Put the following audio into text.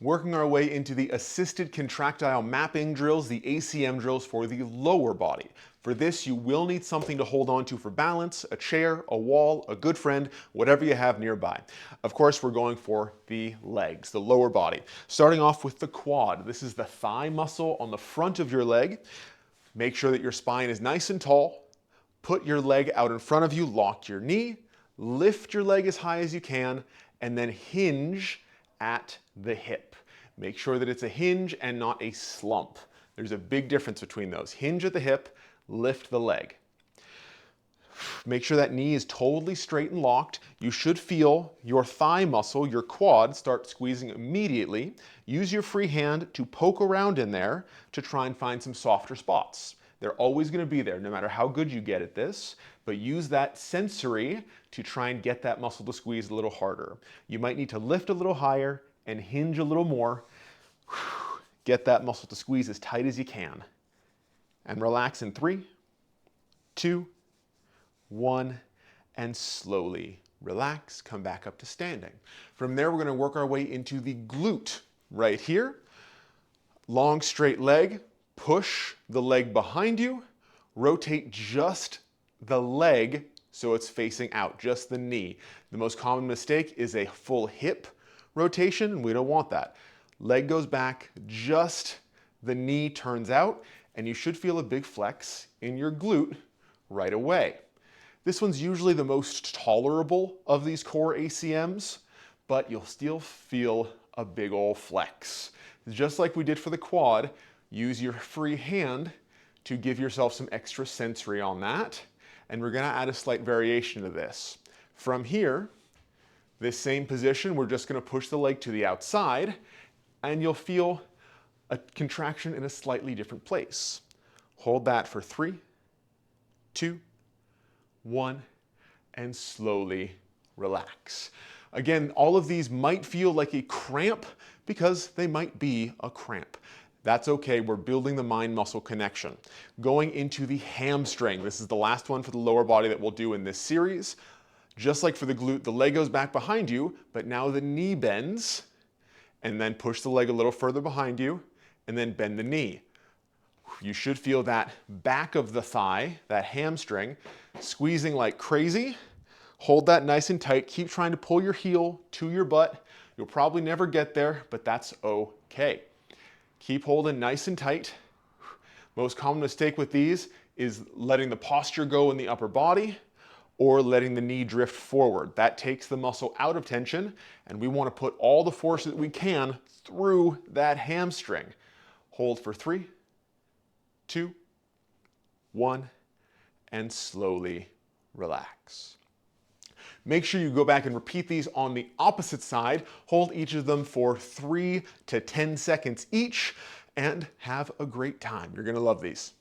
Working our way into the assisted contractile mapping drills, the ACM drills for the lower body. For this, you will need something to hold on to for balance, a chair, a wall, a good friend, whatever you have nearby. Of course, we're going for the legs, the lower body. Starting off with the quad. This is the thigh muscle on the front of your leg. Make sure that your spine is nice and tall. Put your leg out in front of you, lock your knee, lift your leg as high as you can, and then hinge at the hip. Make sure that it's a hinge and not a slump. There's a big difference between those. Hinge at the hip, lift the leg. Make sure that knee is totally straight and locked. You should feel your thigh muscle, your quad, start squeezing immediately. Use your free hand to poke around in there to try and find some softer spots. They're always going to be there, no matter how good you get at this, but use that sensory to try and get that muscle to squeeze a little harder. You might need to lift a little higher and hinge a little more. Get that muscle to squeeze as tight as you can. And relax in 3, 2, 1, and slowly relax, come back up to standing. From there, we're going to work our way into the glute right here. Long, straight leg. Push the leg behind you, rotate just the leg so it's facing out, just the knee. The most common mistake is a full hip rotation, and we don't want that. Leg goes back, just the knee turns out, and you should feel a big flex in your glute right away. This one's usually the most tolerable of these core ACMs, but you'll still feel a big old flex. Just like we did for the quad, use your free hand to give yourself some extra sensory on that. And we're gonna add a slight variation to this. From here, this same position, we're just gonna push the leg to the outside and you'll feel a contraction in a slightly different place. Hold that for 3, 2, 1, and slowly relax. Again, all of these might feel like a cramp because they might be a cramp. That's okay, we're building the mind-muscle connection. Going into the hamstring. This is the last one for the lower body that we'll do in this series. Just like for the glute, the leg goes back behind you, but now the knee bends, and then push the leg a little further behind you, and then bend the knee. You should feel that back of the thigh, that hamstring, squeezing like crazy. Hold that nice and tight. Keep trying to pull your heel to your butt. You'll probably never get there, but that's okay. Keep holding nice and tight. Most common mistake with these is letting the posture go in the upper body or letting the knee drift forward. That takes the muscle out of tension, and we want to put all the force that we can through that hamstring. Hold for 3, 2, 1, and slowly relax. Make sure you go back and repeat these on the opposite side. Hold each of them for 3 to 10 seconds each and have a great time. You're going to love these.